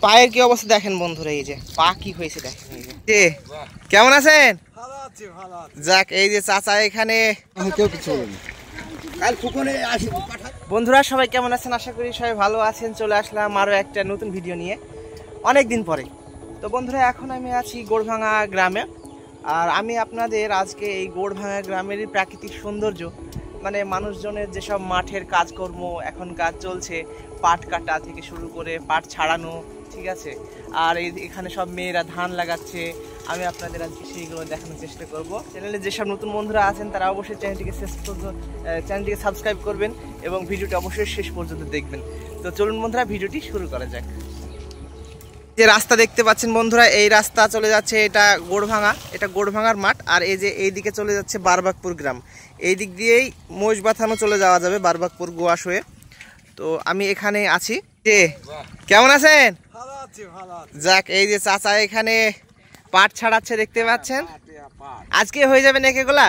পায়ের কি অবস্থা দেখেন বন্ধুরা, এই যে পা কি হয়েছে দেখেন। এই যে কেমন আছেন? যাক, এই যে চাচা এখানে। বন্ধুরা সবাই কেমন আছেন? আশা করি সবাই ভালো আছেন। চলে আসলাম আরো একটা নতুন ভিডিও নিয়ে অনেক দিন পরে। তো বন্ধুরা এখন আমি আছি গোড়ভাঙা গ্রামে, আর আমি আপনাদের আজকে এই গোড়ভাঙা গ্রামেরই প্রাকৃতিক সৌন্দর্য, মানে মানুষজনের যেসব মাঠের কাজকর্ম এখন কাজ চলছে, পাট কাটা থেকে শুরু করে পাট ছাড়ানো, ঠিক আছে, আর এখানে সব মেয়েরা ধান লাগাচ্ছে, আমি আপনাদের আজকে সেইগুলো দেখানোর চেষ্টা করব। চ্যানেলে যেসব নতুন বন্ধুরা আছেন তারা অবশ্যই চ্যানেলটিকে সাবস্ক্রাইব করবেন এবং ভিডিওটি অবশ্যই শেষ পর্যন্ত দেখবেন। তো চলুন বন্ধুরা ভিডিওটি শুরু করা যাক। যে রাস্তা দেখতে পাচ্ছেন বন্ধুরা, এই রাস্তা চলে যাচ্ছে, এটা গোড়ভাঙার মাঠ, আর এই যে এই দিকে চলে যাচ্ছে বারবাকপুর গ্রাম। এই দিক দিয়েই মহিষবাথানো চলে যাওয়া যাবে, বারবাকপুর গোয়াস হয়ে। তো আমি এখানে আছি। যে কেমন আছেন? যাক, এই যে চাচা এখানে পাট ছাড়াচ্ছে দেখতে পাচ্ছেন। আজকে হয়ে যাবে নাকি এগুলা?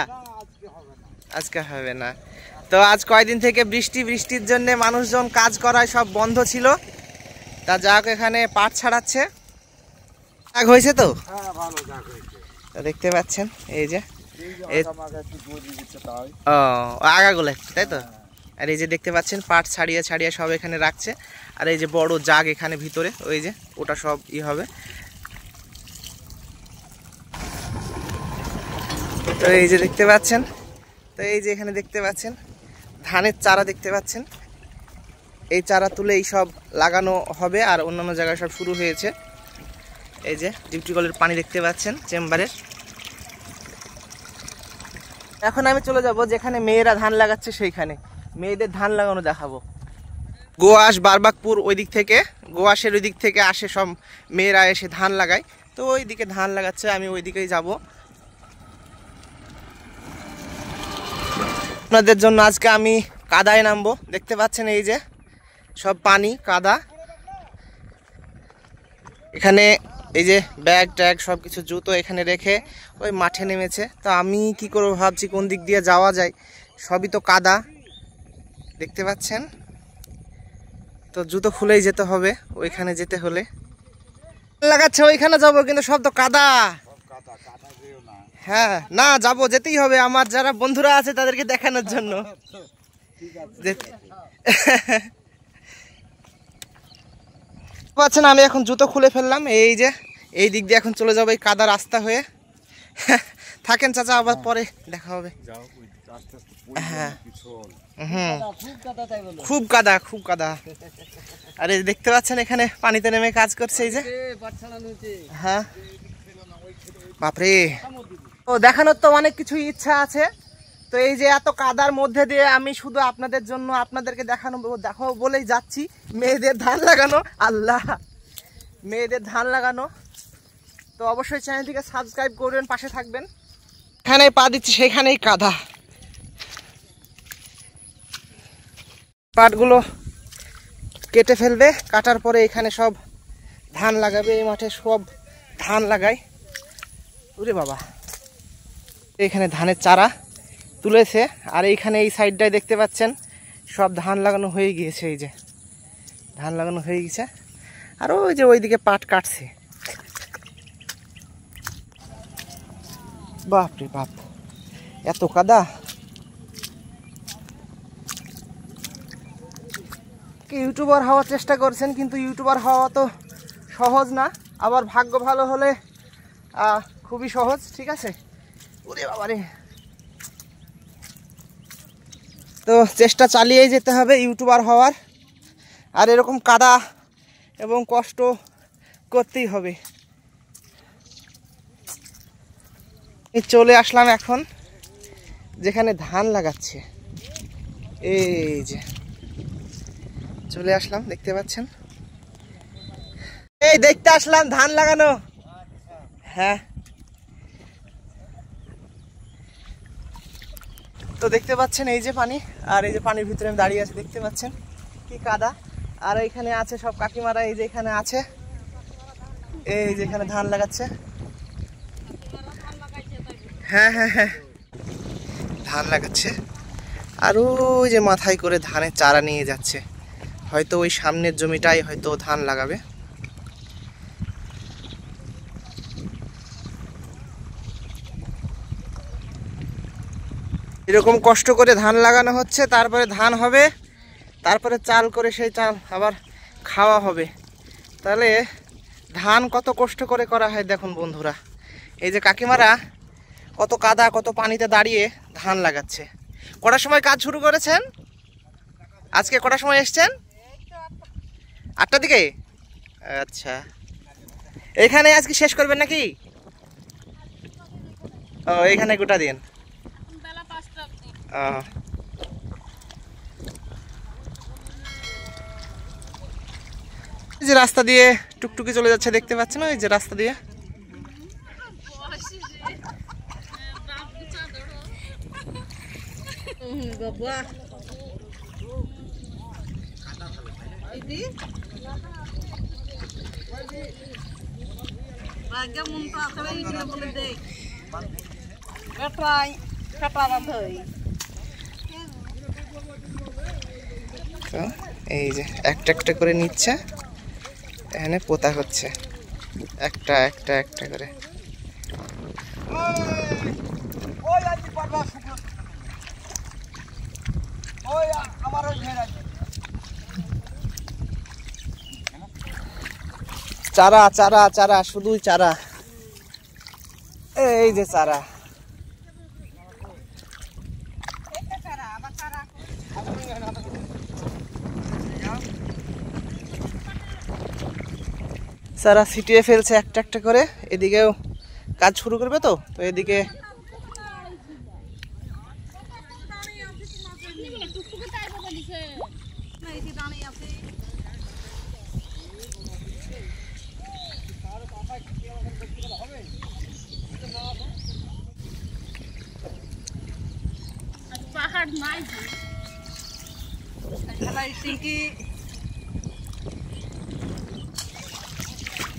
আজকে হবে না। তো আজ কয়দিন থেকে বৃষ্টির জন্য মানুষজন কাজ করায় সব বন্ধ ছিল, তা যাক এখানে পাট ছাড়াচ্ছে। জাগ হয়েছে তো দেখতে পাচ্ছেন, এই যে আগাগুলো তাই তো। আর এই যে দেখতে পাচ্ছেন পাট ছাড়িয়ে সব এখানে রাখছে, আর এই যে বড় জাগ এখানে ভিতরে, ওই যে ওটা সব হবে। তো এই যে দেখতে পাচ্ছেন, তো এই যে এখানে দেখতে পাচ্ছেন ধানের চারা দেখতে পাচ্ছেন, এই চারা তুলে এই সব লাগানো হবে, আর অন্যান্য জায়গায় সব শুরু হয়েছে। এই যে ডিউটি কলের পানি দেখতে পাচ্ছেন চেম্বারের। এখন আমি চলে যাব যেখানে মেয়েরা ধান লাগাচ্ছে, সেইখানে মেয়েদের ধান লাগানো দেখাবো। গোয়াস বারবাকপুর ওই দিক থেকে, গোয়াসের ওই দিক থেকে আসে সব মেয়েরা, এসে ধান লাগায়। তো ওই দিকে ধান লাগাচ্ছে, আমি ওই দিকেই যাব। আপনাদের জন্য আজকে আমি কাদায় নামবো, দেখতে পাচ্ছেন এই যে সব পানি কাদা। এখানে এই যে ব্যাগ ট্যাগ সব কিছু জুতো এখানে রেখে ওই মাঠে নেমেছে। তো আমি কি করবো ভাবছি, কোন দিক দিয়ে যাওয়া যায়, সবই তো কাদা দেখতে পাচ্ছেন। তো জুতো খুলেই যেতে হবে ওইখানে যেতে হলে। লাগাচ্ছে ওইখানে যাবো, কিন্তু সব তো কাদা। হ্যাঁ না, যাবো, যেতেই হবে, আমার যারা বন্ধুরা আছে তাদেরকে দেখানোর জন্য। পাচ্ছেন আমি এখন জুতো খুলে ফেললাম, এই যে এই দিক দিয়ে এখন চলে যাবো এই কাদা রাস্তা হয়ে। থাকেন চাচা, আবার পরে দেখা হবে। হ্যাঁ খুব কাদা। আরে দেখতে পাচ্ছেন এখানে পানিতে নেমে কাজ করছে, এই যে হ্যাঁ বাপরে। তো দেখানোর তো অনেক কিছু ইচ্ছা আছে, তো এই যে এত কাদার মধ্যে দিয়ে আমি শুধু আপনাদের জন্য আপনাদেরকে দেখাবো বলেই যাচ্ছি মেয়েদের ধান লাগানো। আল্লাহ, মেয়েদের ধান লাগানো। তো অবশ্যই চ্যানেলটিকে সাবস্ক্রাইব করবেন, পাশে থাকবেন। এখানেই পা দিচ্ছি, সেখানেই কাদা। পাটগুলো কেটে ফেলবে, কাটার পরে এখানে সব ধান লাগাবে। এই মাঠে সব ধান লাগায়। ওরে বাবা, এখানে ধানের চারা তুলেছে, আর এইখানে এই সাইডটায় দেখতে পাচ্ছেন সব ধান লাগানো হয়ে গিয়েছে। এই যে ধান লাগানো হয়ে গেছে, আর ওই যে ওইদিকে পাট কাটছে। বাপরে বাপ, এত কাদা। ইউটিউবার হওয়ার চেষ্টা করছেন, কিন্তু ইউটিউবার হওয়া তো সহজ না, আবার ভাগ্য ভালো হলে খুবই সহজ, ঠিক আছে। ওরে বাবারে, তো চেষ্টা চালিয়েই যেতে হবে ইউটিউবার হওয়ার, আর এরকম কাদা এবং কষ্ট করতেই হবে। চলে আসলাম এখন যেখানে ধান লাগাচ্ছে, এই যে চলে আসলাম, দেখতে পাচ্ছেন, এই দেখতে আসলাম ধান লাগানো। হ্যাঁ, তো দেখতে পাচ্ছেন এই যে পানি, আর এই যে পানির ভিতরে আমি দাঁড়িয়ে আছি, দেখতে পাচ্ছেন কি কাদা। আর এখানে আছে সব কাকিমারা, এই যে এখানে আছে, এই যে এখানে ধান লাগাচ্ছে। হ্যাঁ হ্যাঁ হ্যাঁ, ধান লাগাচ্ছে, আর ওই যে মাথায় করে ধানের চারা নিয়ে যাচ্ছে। হয়তো ওই সামনের জমিটাই হয়তো ধান লাগাবে। এরকম কষ্ট করে ধান লাগানো হচ্ছে, তারপরে ধান হবে, তারপরে চাল করে সেই চাল আবার খাওয়া হবে। তাহলে ধান কত কষ্ট করে করা হয় দেখুন বন্ধুরা। এই যে কাকিমারা কত কাদা কত পানিতে দাঁড়িয়ে ধান লাগাচ্ছে। কটার সময় কাজ শুরু করেছেন? আজকে কটার সময় এসছেন? 8টার দিকে। আচ্ছা, এখানে আজকে শেষ করবেন নাকি? ও, এখানে গোটা দিন। যে রাস্তা দিয়ে টুকটুকি চলে যাচ্ছে দেখতে পাচ্ছেন, ওই যে রাস্তা দিয়ে। তো এই যে একটা একটা করে নিচ্ছে, এখানে পোতা হচ্ছে একটা একটা একটা করে। চারা চারা চারা, শুধুই চারা। এই যে চারা, চারা ছিটিয়ে ফেলছে একটা একটা করে। এদিকেও কাজ শুরু করবে, তো তো এদিকে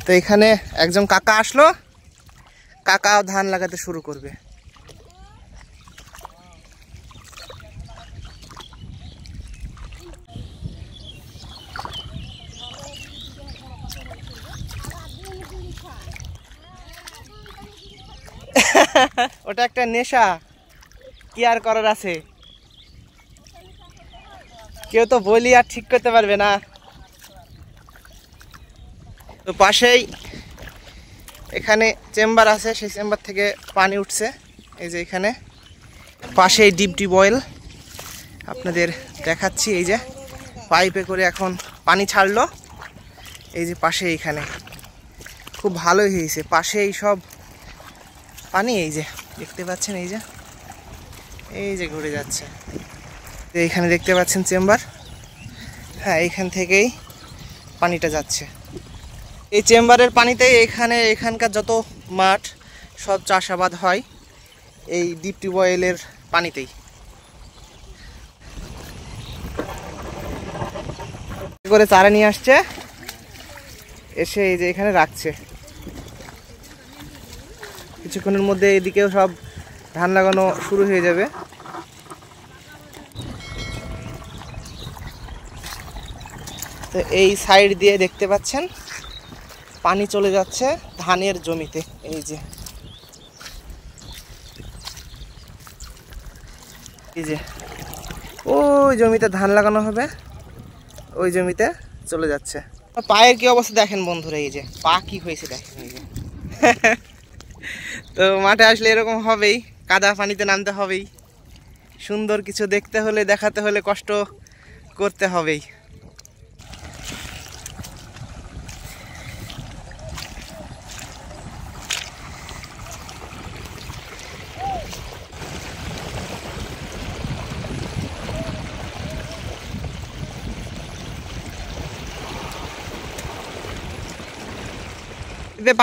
তো এখানে একজন কাকা আসলো, কাকাও ধান লাগাতে শুরু করবে। ওটা একটা নেশা, কি আর করার আছে, কেউ তো বলি আর ঠিক করতে পারবে না। তো পাশেই এখানে চেম্বার আছে, সেই চেম্বার থেকে পানি উঠছে। এই যে এখানে পাশেই ডিপ টিউবওয়েল আপনাদের দেখাচ্ছি। এই যে পাইপে করে এখন পানি ছাড়লো। এই যে পাশে এইখানে খুব ভালোই হয়েছে, পাশে এই সব পানি এই যে দেখতে পাচ্ছেন, এই যে ঘুরে যাচ্ছে। এইখানে দেখতে পাচ্ছেন চেম্বার, হ্যাঁ এইখান থেকেই পানিটা যাচ্ছে। এই চেম্বারের পানিতেই এখানকার যত মাঠ সব চাষাবাদ হয় এই ডিপ টিউবওয়েলের পানিতেই। করে চারা নিয়ে আসছে, এসে এই যে এখানে রাখছে। কিছুক্ষণের মধ্যে এদিকেও সব ধান লাগানো শুরু হয়ে যাবে। তো এই সাইড দিয়ে দেখতে পাচ্ছেন পানি চলে যাচ্ছে ধানের জমিতে। এই যে ওই জমিতে ধান লাগানো হবে, ওই জমিতে চলে যাচ্ছে। পায়ের কি অবস্থা দেখেন বন্ধুরা, এই যে পা কি হয়েছে দেখেন। এই যে তো মাঠে আসলে এরকম হবেই, কাদা পানিতে নামতে হবেই। সুন্দর কিছু দেখতে হলে দেখাতে হলে কষ্ট করতে হবেই।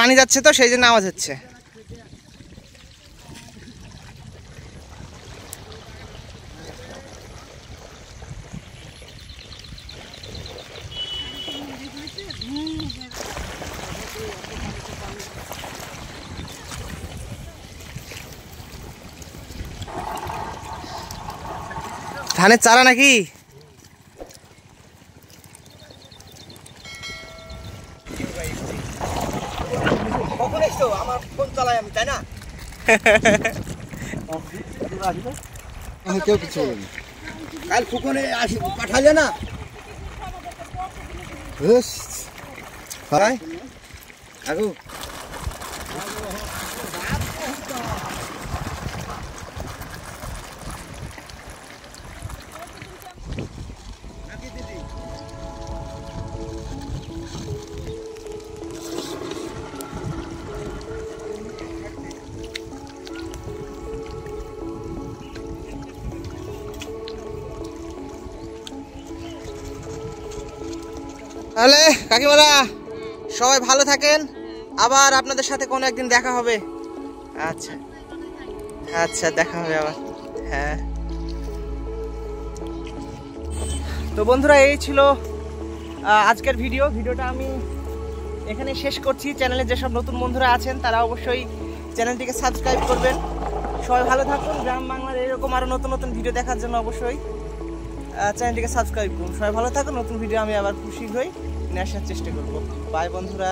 পানি যাচ্ছে তো সেই জন্য আওয়াজ হচ্ছে। ধানের চারা নাকি? জানিস তো আমার ফোন চালাই আমি, তাই না? কেউ কিছু বলেনি। কাল ফুকনে আসি পাঠালে না? আগু তাহলে কাকিমারা সবাই ভালো থাকেন, আবার আপনাদের সাথে কোনো একদিন দেখা হবে। আচ্ছা আচ্ছা, দেখা হবে আবার। হ্যাঁ, তো বন্ধুরা এই ছিল আজকের ভিডিওটা আমি এখানে শেষ করছি। চ্যানেলে যেসব নতুন বন্ধুরা আছেন তারা অবশ্যই চ্যানেলটিকে সাবস্ক্রাইব করবেন। সবাই ভালো থাকুন। গ্রাম বাংলার এরকম আরও নতুন নতুন ভিডিও দেখার জন্য অবশ্যই চ্যানেলটিকে সাবস্ক্রাইব করুন। সবাই ভালো থাকুন। নতুন ভিডিও আমি আবার খুব শীঘ্রই নিয়ে আসার চেষ্টা করব। বাই বন্ধুরা।